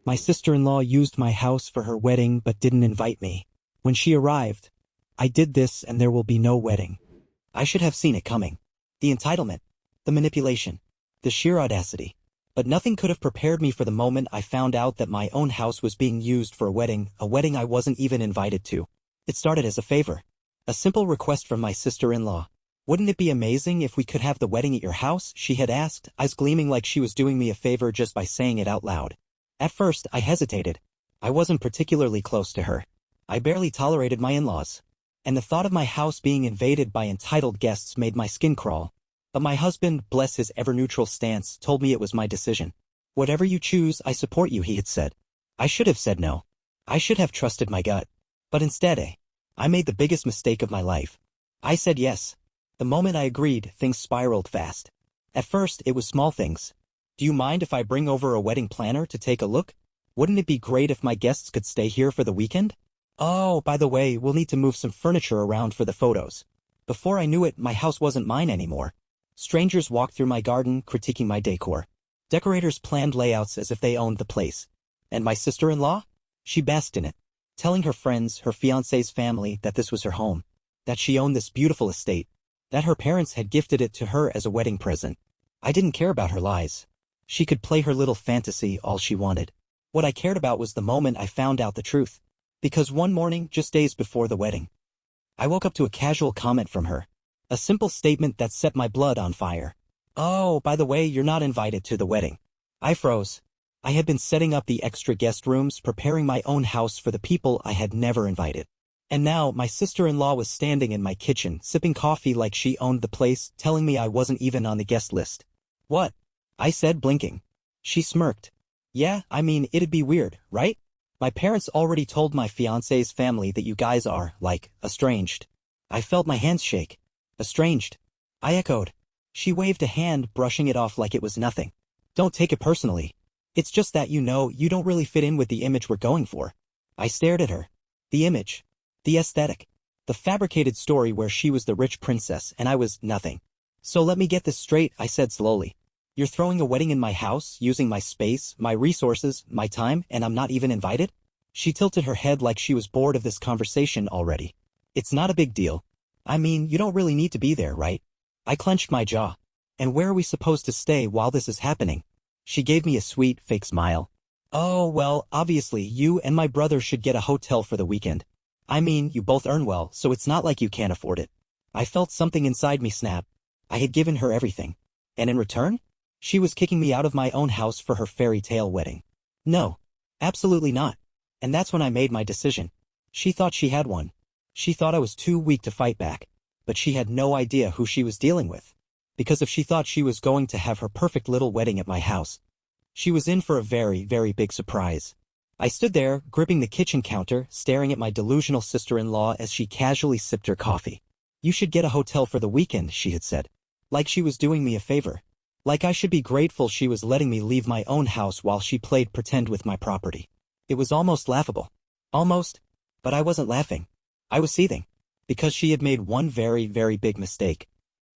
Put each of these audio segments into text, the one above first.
My sister-in-law used my house for her wedding but didn't invite me. When she arrived, I did this and there will be no wedding. I should have seen it coming. The entitlement, the manipulation, the sheer audacity. But nothing could have prepared me for the moment I found out that my own house was being used for a wedding I wasn't even invited to. It started as a favor. A simple request from my sister-in-law. "Wouldn't it be amazing if we could have the wedding at your house?" she had asked, eyes gleaming like she was doing me a favor just by saying it out loud. At first, I hesitated. I wasn't particularly close to her. I barely tolerated my in-laws. And the thought of my house being invaded by entitled guests made my skin crawl. But my husband, bless his ever-neutral stance, told me it was my decision. "Whatever you choose, I support you," he had said. I should have said no. I should have trusted my gut. But instead, I made the biggest mistake of my life. I said yes. The moment I agreed, things spiraled fast. At first, it was small things. "Do you mind if I bring over a wedding planner to take a look? Wouldn't it be great if my guests could stay here for the weekend? Oh, by the way, we'll need to move some furniture around for the photos." Before I knew it, my house wasn't mine anymore. Strangers walked through my garden, critiquing my decor. Decorators planned layouts as if they owned the place. And my sister-in-law? She basked in it, telling her friends, her fiancé's family, that this was her home, that she owned this beautiful estate, that her parents had gifted it to her as a wedding present. I didn't care about her lies. She could play her little fantasy all she wanted. What I cared about was the moment I found out the truth. Because one morning, just days before the wedding, I woke up to a casual comment from her. A simple statement that set my blood on fire. "Oh, by the way, you're not invited to the wedding." I froze. I had been setting up the extra guest rooms, preparing my own house for the people I had never invited. And now, my sister-in-law was standing in my kitchen, sipping coffee like she owned the place, telling me I wasn't even on the guest list. "What?" I said, blinking. She smirked. "Yeah, I mean, it'd be weird, right? My parents already told my fiancé's family that you guys are, like, estranged." I felt my hands shake. "Estranged?" I echoed. She waved a hand, brushing it off like it was nothing. "Don't take it personally. It's just that you don't really fit in with the image we're going for." I stared at her. The image. The aesthetic. The fabricated story where she was the rich princess and I was nothing. "So let me get this straight," I said slowly. "You're throwing a wedding in my house, using my space, my resources, my time, and I'm not even invited?" She tilted her head like she was bored of this conversation already. "It's not a big deal. I mean, you don't really need to be there, right?" I clenched my jaw. "And where are we supposed to stay while this is happening?" She gave me a sweet, fake smile. "Oh, well, obviously, you and my brother should get a hotel for the weekend. I mean, you both earn well, so it's not like you can't afford it." I felt something inside me snap. I had given her everything. And in return? She was kicking me out of my own house for her fairy tale wedding. No. Absolutely not. And that's when I made my decision. She thought she had one. She thought I was too weak to fight back. But she had no idea who she was dealing with. Because if she thought she was going to have her perfect little wedding at my house, she was in for a very, very big surprise. I stood there, gripping the kitchen counter, staring at my delusional sister-in-law as she casually sipped her coffee. "You should get a hotel for the weekend," she had said. Like she was doing me a favor. Like I should be grateful she was letting me leave my own house while she played pretend with my property. It was almost laughable. Almost. But I wasn't laughing. I was seething. Because she had made one very, very big mistake.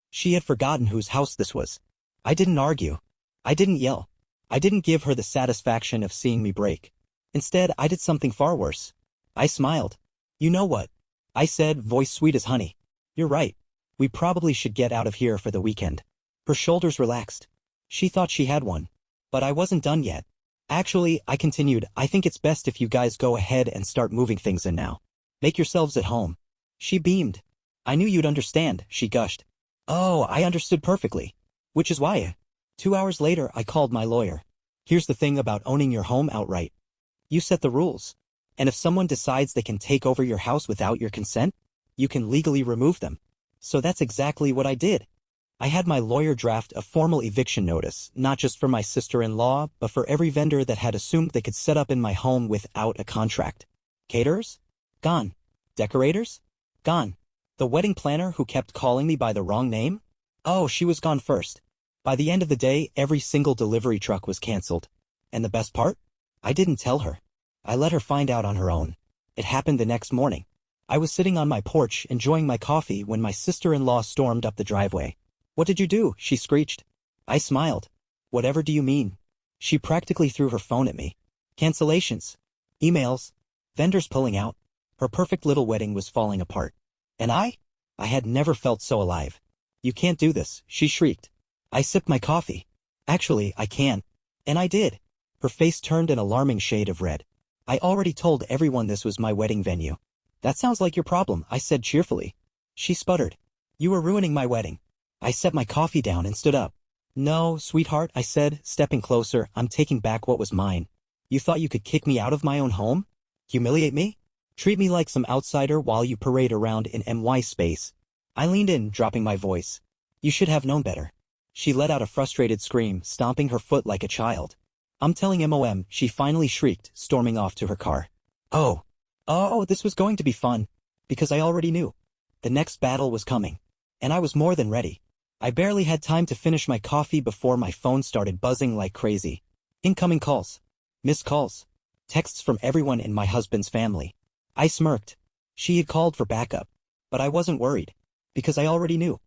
She had forgotten whose house this was. I didn't argue. I didn't yell. I didn't give her the satisfaction of seeing me break. Instead, I did something far worse. I smiled. "You know what?" I said, voice sweet as honey. "You're right. We probably should get out of here for the weekend." Her shoulders relaxed. She thought she had one. But I wasn't done yet. "Actually," I continued, "I think it's best if you guys go ahead and start moving things in now. Make yourselves at home." She beamed. "I knew you'd understand," she gushed. Oh, I understood perfectly. Which is why, 2 hours later, I called my lawyer. Here's the thing about owning your home outright. You set the rules. And if someone decides they can take over your house without your consent, you can legally remove them. So that's exactly what I did. I had my lawyer draft a formal eviction notice, not just for my sister-in-law, but for every vendor that had assumed they could set up in my home without a contract. Caterers? Gone. Decorators? Gone. The wedding planner who kept calling me by the wrong name? Oh, she was gone first. By the end of the day, every single delivery truck was canceled. And the best part? I didn't tell her. I let her find out on her own. It happened the next morning. I was sitting on my porch enjoying my coffee when my sister-in-law stormed up the driveway. "What did you do?" she screeched. I smiled. "Whatever do you mean?" She practically threw her phone at me. Cancellations. Emails. Vendors pulling out. Her perfect little wedding was falling apart. And I had never felt so alive. You can't do this, she shrieked. I sipped my coffee. Actually, I can. And I did. Her face turned an alarming shade of red. I already told everyone this was my wedding venue. That sounds like your problem, I said cheerfully. She sputtered. You were ruining my wedding. I set my coffee down and stood up. No, sweetheart, I said, stepping closer, I'm taking back what was mine. You thought you could kick me out of my own home? Humiliate me? Treat me like some outsider while you parade around in MY space. I leaned in, dropping my voice. You should have known better. She let out a frustrated scream, stomping her foot like a child. I'm telling MOM, she finally shrieked, storming off to her car. Oh, this was going to be fun. Because I already knew. The next battle was coming. And I was more than ready. I barely had time to finish my coffee before my phone started buzzing like crazy. Incoming calls. Missed calls. Texts from everyone in my husband's family. I smirked. She had called for backup. But I wasn't worried. Because I already knew.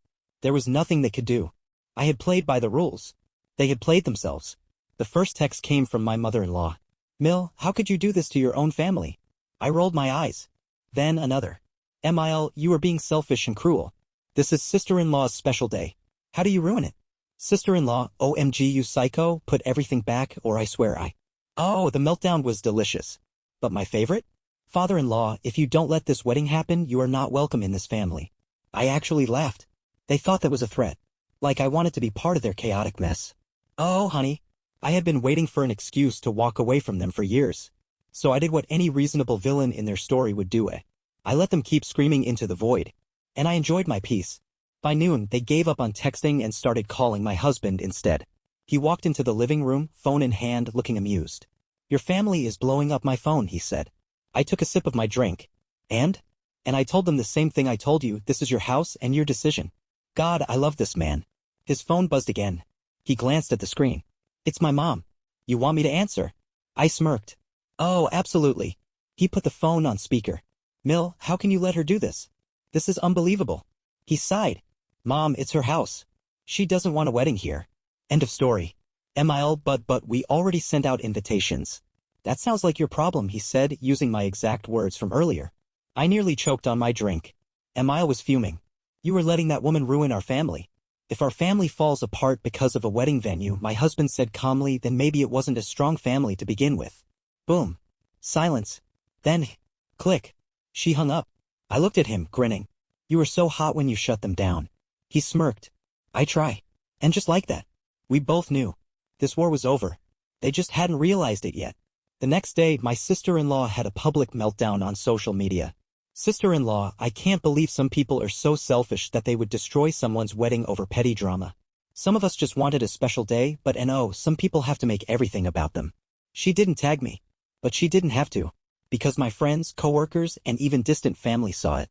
There was nothing they could do. I had played by the rules. They had played themselves. The first text came from my mother-in-law. Mill, how could you do this to your own family? I rolled my eyes. Then another. Mil, you are being selfish and cruel. This is sister-in-law's special day. How do you ruin it? Sister-in-law, OMG you psycho, put everything back or I swear I. Oh, the meltdown was delicious. But my favorite? Father-in-law, if you don't let this wedding happen, you are not welcome in this family. I actually laughed. They thought that was a threat. Like I wanted to be part of their chaotic mess. Oh, honey. I had been waiting for an excuse to walk away from them for years. So I did what any reasonable villain in their story would do. I let them keep screaming into the void. And I enjoyed my peace. By noon, they gave up on texting and started calling my husband instead. He walked into the living room, phone in hand, looking amused. Your family is blowing up my phone, he said. I took a sip of my drink. And I told them the same thing I told you, this is your house and your decision. God, I love this man. His phone buzzed again. He glanced at the screen. It's my mom. You want me to answer? I smirked. Oh, absolutely. He put the phone on speaker. Mill, how can you let her do this? This is unbelievable. He sighed. Mom, it's her house. She doesn't want a wedding here. End of story. Mil, but we already sent out invitations. That sounds like your problem, he said, using my exact words from earlier. I nearly choked on my drink. Mil was fuming. You were letting that woman ruin our family. If our family falls apart because of a wedding venue, my husband said calmly, then maybe it wasn't a strong family to begin with. Boom. Silence. Then, click. She hung up. I looked at him, grinning. You were so hot when you shut them down. He smirked. I try. And just like that. We both knew. This war was over. They just hadn't realized it yet. The next day, my sister-in-law had a public meltdown on social media. Sister-in-law, I can't believe some people are so selfish that they would destroy someone's wedding over petty drama. Some of us just wanted a special day, but some people have to make everything about them. She didn't tag me. But she didn't have to. Because my friends, coworkers, and even distant family saw it.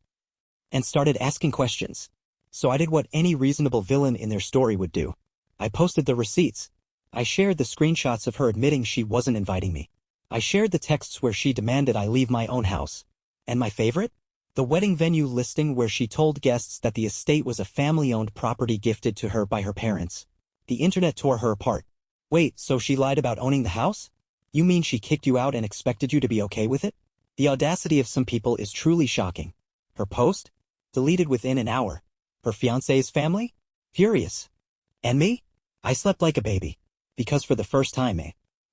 And started asking questions. So I did what any reasonable villain in their story would do. I posted the receipts. I shared the screenshots of her admitting she wasn't inviting me. I shared the texts where she demanded I leave my own house. And my favorite? The wedding venue listing where she told guests that the estate was a family-owned property gifted to her by her parents. The internet tore her apart. Wait, so she lied about owning the house? You mean she kicked you out and expected you to be okay with it? The audacity of some people is truly shocking. Her post? Deleted within an hour. Her fiancé's family? Furious. And me? I slept like a baby. Because for the first time,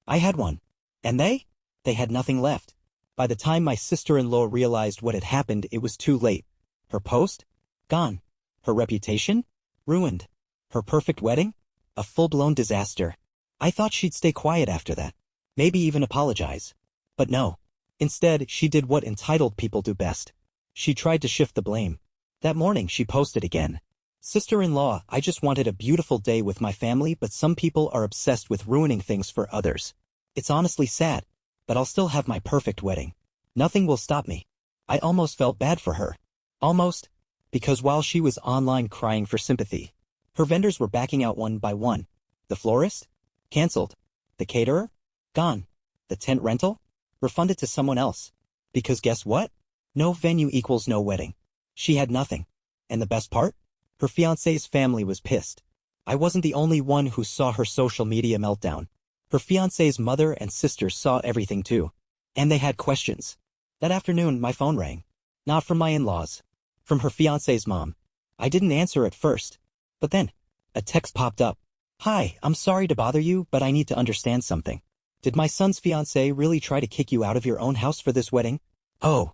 I had one. And they? They had nothing left. By the time my sister-in-law realized what had happened, it was too late. Her post? Gone. Her reputation? Ruined. Her perfect wedding? A full-blown disaster. I thought she'd stay quiet after that. Maybe even apologize. But no. Instead, she did what entitled people do best. She tried to shift the blame. That morning, she posted again. Sister-in-law, I just wanted a beautiful day with my family, but some people are obsessed with ruining things for others. It's honestly sad. But I'll still have my perfect wedding. Nothing will stop me. I almost felt bad for her. Almost. Because while she was online crying for sympathy, her vendors were backing out one by one. The florist? Cancelled. The caterer? Gone. The tent rental? Refunded to someone else. Because guess what? No venue equals no wedding. She had nothing. And the best part? Her fiancé's family was pissed. I wasn't the only one who saw her social media meltdown. Her fiancé's mother and sisters saw everything too. And they had questions. That afternoon, my phone rang. Not from my in-laws. From her fiancé's mom. I didn't answer at first. But then, a text popped up. Hi, I'm sorry to bother you, but I need to understand something. Did my son's fiancé really try to kick you out of your own house for this wedding? Oh,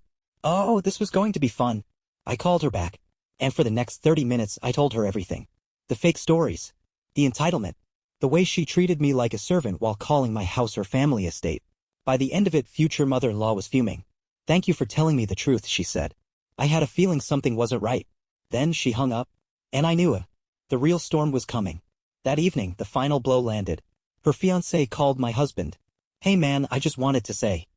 this was going to be fun. I called her back. And for the next 30 minutes I told her everything. The fake stories. The entitlement. The way she treated me like a servant while calling my house her family estate. By the end of it, future mother-in-law was fuming. Thank you for telling me the truth, she said. I had a feeling something wasn't right. Then she hung up. And I knew it. The real storm was coming. That evening, the final blow landed. Her fiancé called my husband. Hey man, I just wanted to say.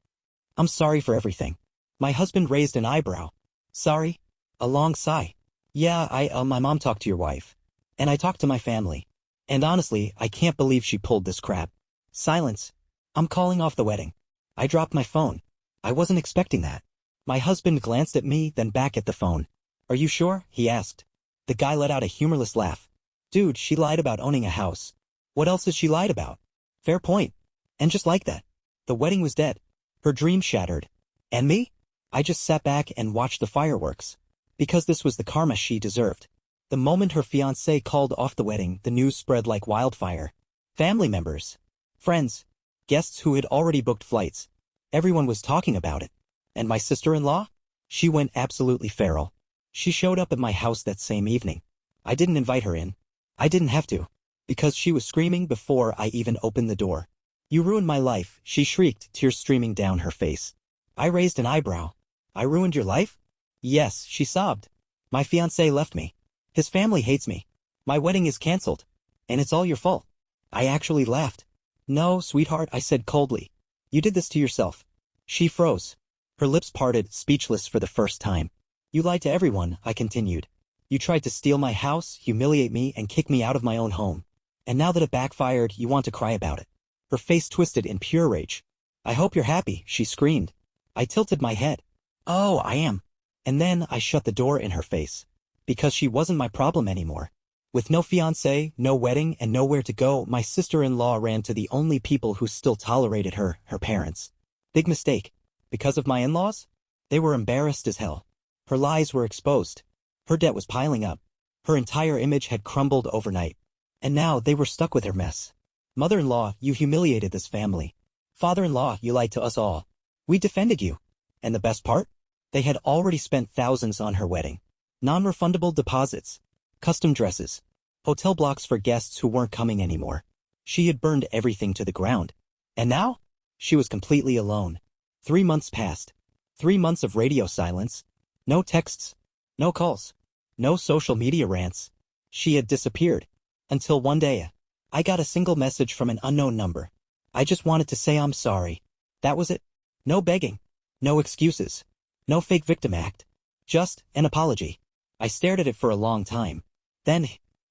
I'm sorry for everything. My husband raised an eyebrow. Sorry? A long sigh. Yeah, my mom talked to your wife. And I talked to my family. And honestly, I can't believe she pulled this crap. Silence. I'm calling off the wedding. I dropped my phone. I wasn't expecting that. My husband glanced at me, then back at the phone. Are you sure? He asked. The guy let out a humorless laugh. Dude, she lied about owning a house. What else has she lied about? Fair point. And just like that, the wedding was dead. Her dream shattered. And me? I just sat back and watched the fireworks. Because this was the karma she deserved. The moment her fiancé called off the wedding, the news spread like wildfire. Family members, friends, guests who had already booked flights. Everyone was talking about it. And my sister-in-law? She went absolutely feral. She showed up at my house that same evening. I didn't invite her in. I didn't have to. Because she was screaming before I even opened the door. You ruined my life, she shrieked, tears streaming down her face. I raised an eyebrow. I ruined your life? Yes, she sobbed. My fiancé left me. His family hates me. My wedding is cancelled. And it's all your fault. I actually laughed. No, sweetheart, I said coldly. You did this to yourself. She froze. Her lips parted, speechless for the first time. You lied to everyone, I continued. You tried to steal my house, humiliate me, and kick me out of my own home. And now that it backfired, you want to cry about it. Her face twisted in pure rage. I hope you're happy, she screamed. I tilted my head. Oh, I am. And then I shut the door in her face. Because she wasn't my problem anymore. With no fiancé, no wedding, and nowhere to go, my sister-in-law ran to the only people who still tolerated her, her parents. Big mistake. Because of my in-laws? They were embarrassed as hell. Her lies were exposed. Her debt was piling up. Her entire image had crumbled overnight. And now they were stuck with her mess. Mother-in-law, you humiliated this family. Father-in-law, you lied to us all. We defended you. And the best part? They had already spent thousands on her wedding. Non-refundable deposits. Custom dresses. Hotel blocks for guests who weren't coming anymore. She had burned everything to the ground. And now? She was completely alone. 3 months passed. 3 months of radio silence. No texts. No calls. No social media rants. She had disappeared. Until one day, I got a single message from an unknown number. I just wanted to say I'm sorry. That was it. No begging. No excuses. No fake victim act. Just an apology. I stared at it for a long time. Then,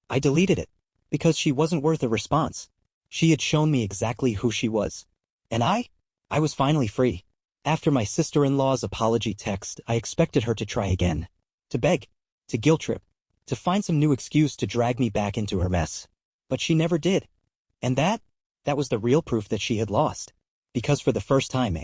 I deleted it. Because she wasn't worth a response. She had shown me exactly who she was. And I was finally free. After my sister-in-law's apology text, I expected her to try again. To beg. To guilt trip. To find some new excuse to drag me back into her mess. But she never did. And that was the real proof that she had lost. Because for the first time,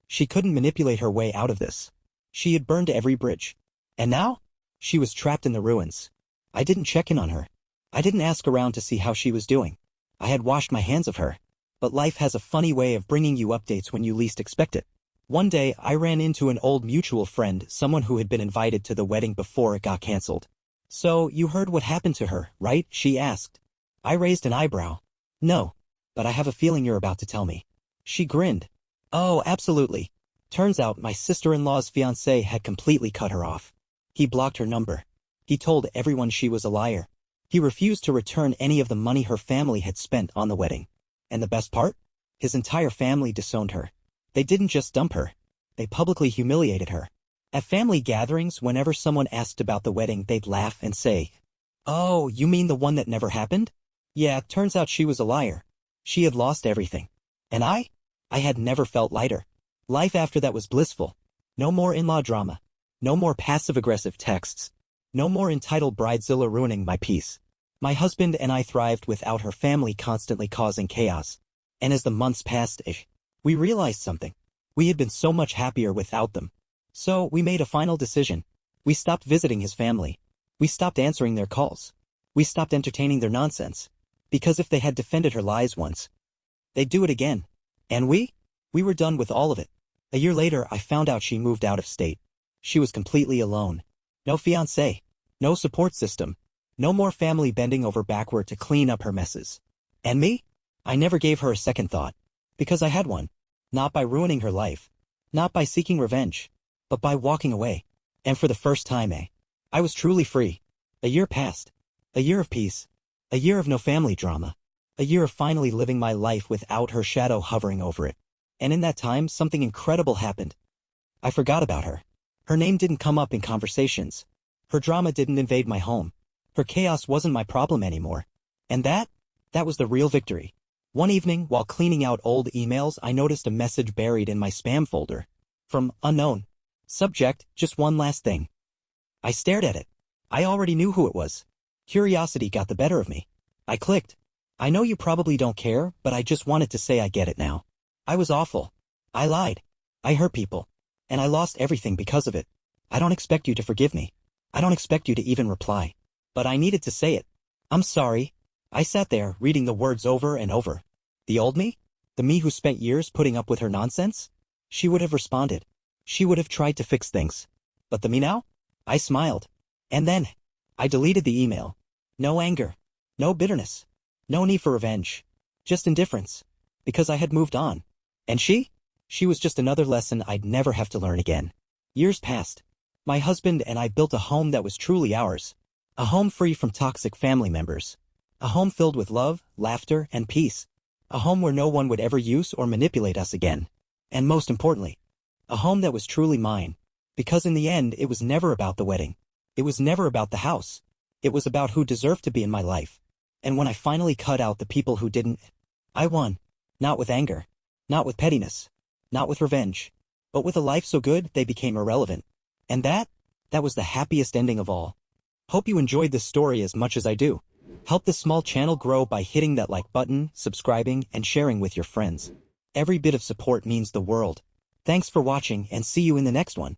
she couldn't manipulate her way out of this. She had burned every bridge. And now? She was trapped in the ruins. I didn't check in on her. I didn't ask around to see how she was doing. I had washed my hands of her. But life has a funny way of bringing you updates when you least expect it. One day, I ran into an old mutual friend, someone who had been invited to the wedding before it got cancelled. So, you heard what happened to her, right? She asked. I raised an eyebrow. No. But I have a feeling you're about to tell me. She grinned. Oh, absolutely. Turns out my sister-in-law's fiancé had completely cut her off. He blocked her number. He told everyone she was a liar. He refused to return any of the money her family had spent on the wedding. And the best part? His entire family disowned her. They didn't just dump her. They publicly humiliated her. At family gatherings, whenever someone asked about the wedding, they'd laugh and say, "Oh, you mean the one that never happened?" Yeah, turns out she was a liar. She had lost everything. And I had never felt lighter. Life after that was blissful. No more in-law drama. No more passive-aggressive texts. No more entitled bridezilla ruining my peace. My husband and I thrived without her family constantly causing chaos. And as the months passed, we realized something. We had been so much happier without them. So we made a final decision. We stopped visiting his family. We stopped answering their calls. We stopped entertaining their nonsense. Because if they had defended her lies once, they'd do it again. And we were done with all of it. A year later, I found out she moved out of state. She was completely alone. No fiancé. No support system. No more family bending over backward to clean up her messes. And me? I never gave her a second thought. Because I had one. Not by ruining her life. Not by seeking revenge. But by walking away. And for the first time, I was truly free. A year passed. A year of peace. A year of no family drama. A year of finally living my life without her shadow hovering over it. And in that time, something incredible happened. I forgot about her. Her name didn't come up in conversations. Her drama didn't invade my home. Her chaos wasn't my problem anymore. And that was the real victory. One evening, while cleaning out old emails, I noticed a message buried in my spam folder. From unknown. Subject, just one last thing. I stared at it. I already knew who it was. Curiosity got the better of me. I clicked. I know you probably don't care, but I just wanted to say I get it now. I was awful. I lied. I hurt people. And I lost everything because of it. I don't expect you to forgive me. I don't expect you to even reply. But I needed to say it. I'm sorry. I sat there, reading the words over and over. The old me? The me who spent years putting up with her nonsense? She would have responded. She would have tried to fix things. But the me now? I smiled. And then, I deleted the email. No anger. No bitterness. No need for revenge. Just indifference. Because I had moved on. And she? She was just another lesson I'd never have to learn again. Years passed. My husband and I built a home that was truly ours. A home free from toxic family members. A home filled with love, laughter, and peace. A home where no one would ever use or manipulate us again. And most importantly, a home that was truly mine. Because in the end, it was never about the wedding. It was never about the house. It was about who deserved to be in my life. And when I finally cut out the people who didn't, I won. Not with anger. Not with pettiness. Not with revenge. But with a life so good, they became irrelevant. And that was the happiest ending of all. Hope you enjoyed this story as much as I do. Help this small channel grow by hitting that like button, subscribing, and sharing with your friends. Every bit of support means the world. Thanks for watching and see you in the next one.